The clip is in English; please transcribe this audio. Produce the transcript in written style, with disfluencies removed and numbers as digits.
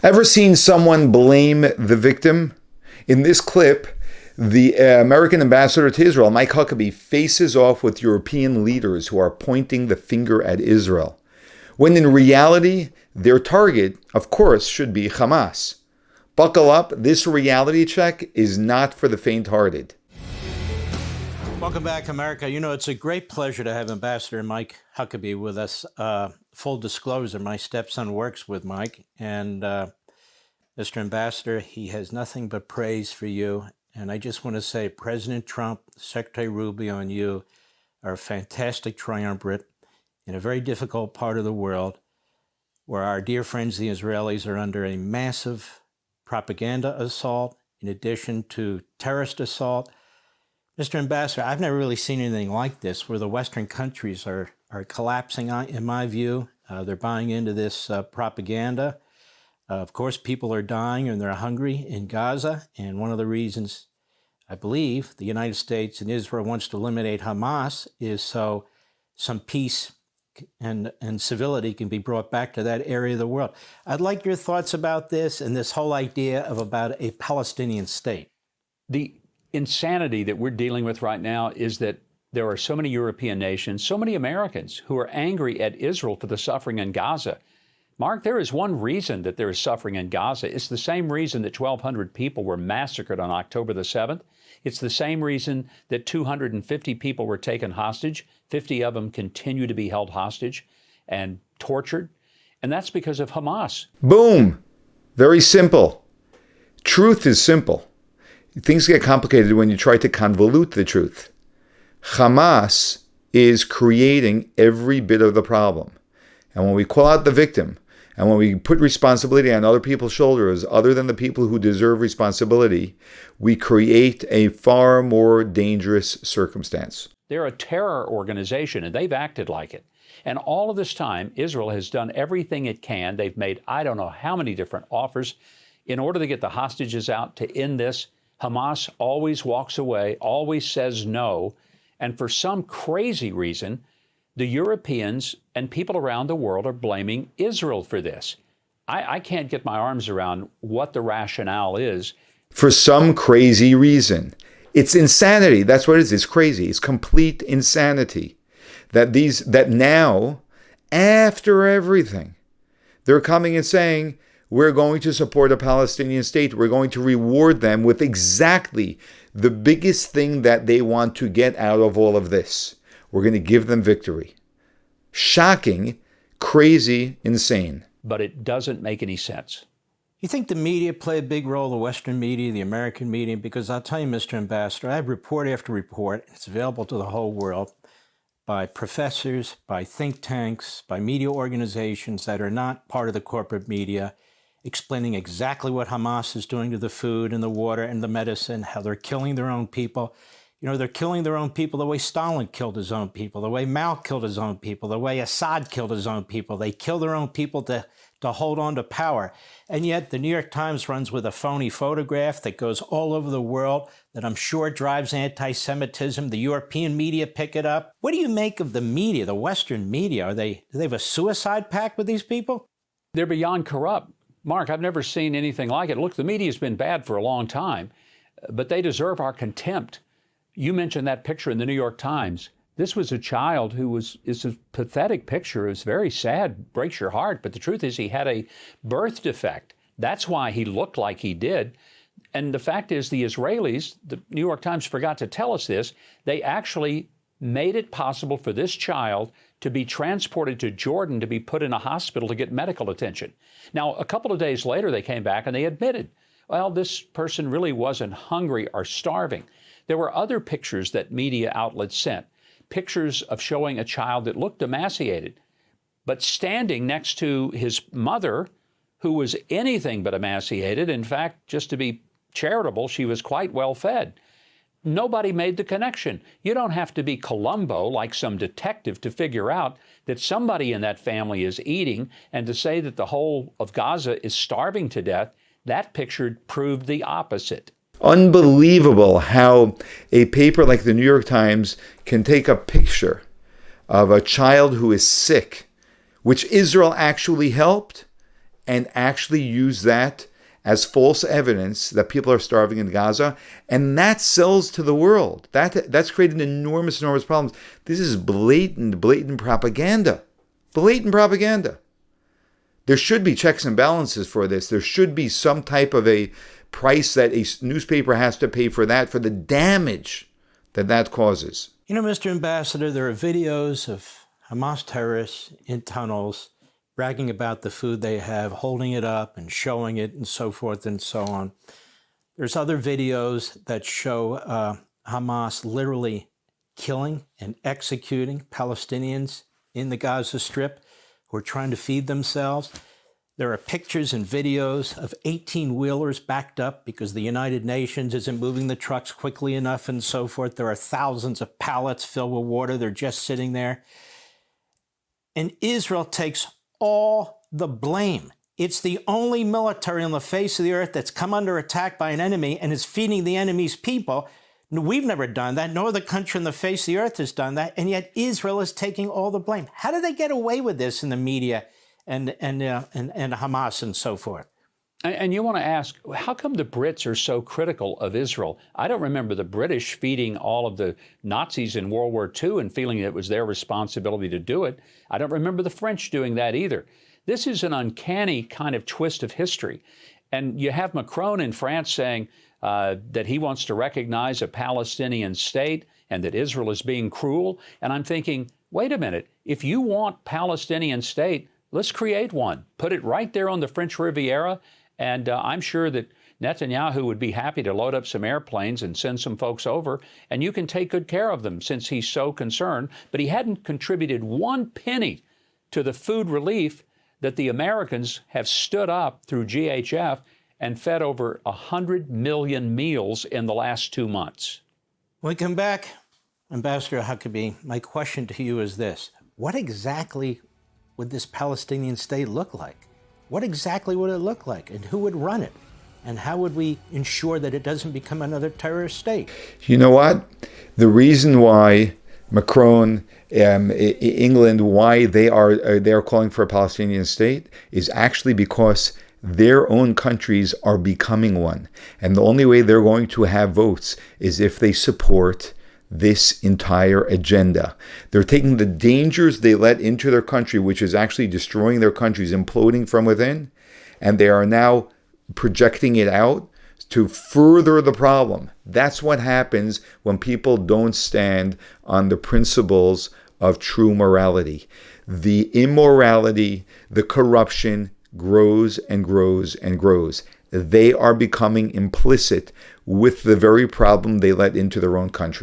Ever seen someone blame the victim? In this clip, the American ambassador to Israel, Mike Huckabee, faces off with European leaders who are pointing the finger at Israel, when in reality, their target, of course, should be Hamas. Buckle up, this reality check is not for the faint-hearted. Welcome back, America. You know, it's a great pleasure to have Ambassador Mike Huckabee with us. Full disclosure, my stepson works with Mike, and Mr. Ambassador, he has nothing but praise for you. And I just want to say President Trump, Secretary Rubio, and you are a fantastic triumvirate in a very difficult part of the world where our dear friends, the Israelis, are under a massive propaganda assault in addition to terrorist assault. Mr. Ambassador, I've never really seen anything like this where the Western countries are collapsing, in my view. They're buying into this propaganda. Of course, people are dying and they're hungry in Gaza. And one of the reasons I believe the United States and Israel wants to eliminate Hamas is so some peace and civility can be brought back to that area of the world. I'd like your thoughts about this and this whole idea of about a Palestinian state. The insanity that we're dealing with right now is that there are so many European nations, so many Americans who are angry at Israel for the suffering in Gaza. Mark, there is one reason that there is suffering in Gaza. It's the same reason that 1,200 people were massacred on October the 7th. It's the same reason that 250 people were taken hostage. 50 of them continue to be held hostage and tortured. And that's because of Hamas. Boom. Very simple. Truth is simple. Things get complicated when you try to convolute the truth. Hamas is creating every bit of the problem. And when we call out the victim, and when we put responsibility on other people's shoulders, other than the people who deserve responsibility, we create a far more dangerous circumstance. They're a terror organization, and they've acted like it. And all of this time, Israel has done everything it can. They've made I don't know how many different offers in order to get the hostages out to end this. Hamas always walks away, always says no. And for some crazy reason, the Europeans and people around the world are blaming Israel for this. I can't get my arms around what the rationale is. For some crazy reason. It's insanity. That's what it is. It's crazy. It's complete insanity. That now, after everything, they're coming and saying, we're going to support a Palestinian state. We're going to reward them with exactly the biggest thing that they want to get out of all of this. We're going to give them victory. Shocking, crazy, insane. But it doesn't make any sense. You think the media play a big role, the Western media, the American media? Because I'll tell you, Mr. Ambassador, I have report after report. It's available to the whole world by professors, by think tanks, by media organizations that are not part of the corporate media, explaining exactly what Hamas is doing to the food and the water and the medicine, how they're killing their own people. You know, they're killing their own people the way Stalin killed his own people, the way Mao killed his own people, the way Assad killed his own people. They kill their own people to hold on to power. And yet the New York Times runs with a phony photograph that goes all over the world that I'm sure drives anti-Semitism. The European media pick it up. What do you make of the media, the Western media? Do they have a suicide pact with these people? They're beyond corrupt. Mark, I've never seen anything like it. Look, the media's been bad for a long time, but they deserve our contempt. You mentioned that picture in the New York Times. This was a child it's a pathetic picture. It's very sad, breaks your heart. But the truth is he had a birth defect. That's why he looked like he did. And the fact is the Israelis, the New York Times forgot to tell us this, they actually made it possible for this child to be transported to Jordan to be put in a hospital to get medical attention. Now, a couple of days later, they came back and they admitted, well, this person really wasn't hungry or starving. There were other pictures that media outlets sent, pictures of showing a child that looked emaciated, but standing next to his mother, who was anything but emaciated. In fact, just to be charitable, she was quite well fed. Nobody made the connection. You don't have to be Columbo like some detective to figure out that somebody in that family is eating, and to say that the whole of Gaza is starving to death. That picture proved the opposite. Unbelievable how a paper like the New York Times can take a picture of a child who is sick, which Israel actually helped, and actually use that as false evidence that people are starving in Gaza, and that sells to the world. That's created enormous problems. This is blatant propaganda. Blatant propaganda. There should be checks and balances for this. There should be some type of a price that a newspaper has to pay for that, for the damage that causes. You know, Mr. Ambassador, there are videos of Hamas terrorists in tunnels bragging about the food they have, holding it up and showing it and so forth and so on. There's other videos that show Hamas literally killing and executing Palestinians in the Gaza Strip who are trying to feed themselves. There are pictures and videos of 18-wheelers backed up because the United Nations isn't moving the trucks quickly enough and so forth. There are thousands of pallets filled with water. They're just sitting there. And Israel takes all the blame. It's the only military on the face of the earth that's come under attack by an enemy and is feeding the enemy's people. We've never done that. No other country on the face of the earth has done that. And yet Israel is taking all the blame. How do they get away with this in the media and Hamas and so forth? And you want to ask, how come the Brits are so critical of Israel? I don't remember the British feeding all of the Nazis in World War II and feeling it was their responsibility to do it. I don't remember the French doing that either. This is an uncanny kind of twist of history. And you have Macron in France saying that he wants to recognize a Palestinian state and that Israel is being cruel. And I'm thinking, wait a minute, if you want Palestinian state, let's create one. Put it right there on the French Riviera. And I'm sure that Netanyahu would be happy to load up some airplanes and send some folks over, and you can take good care of them since he's so concerned. But he hadn't contributed one penny to the food relief that the Americans have stood up through GHF and fed over 100 million meals in the last 2 months. When we come back, Ambassador Huckabee, my question to you is this. What exactly would this Palestinian state look like? What exactly would it look like, and who would run it? And how would we ensure that it doesn't become another terrorist state? You know what? The reason why Macron, England, why they are calling for a Palestinian state is actually because their own countries are becoming one. And the only way they're going to have votes is if they support this entire agenda. They're taking the dangers they let into their country, which is actually destroying their countries, imploding from within, and they are now projecting it out to further the problem. That's what happens when people don't stand on the principles of true morality. The immorality, the corruption grows and grows and grows. They are becoming implicit with the very problem they let into their own country.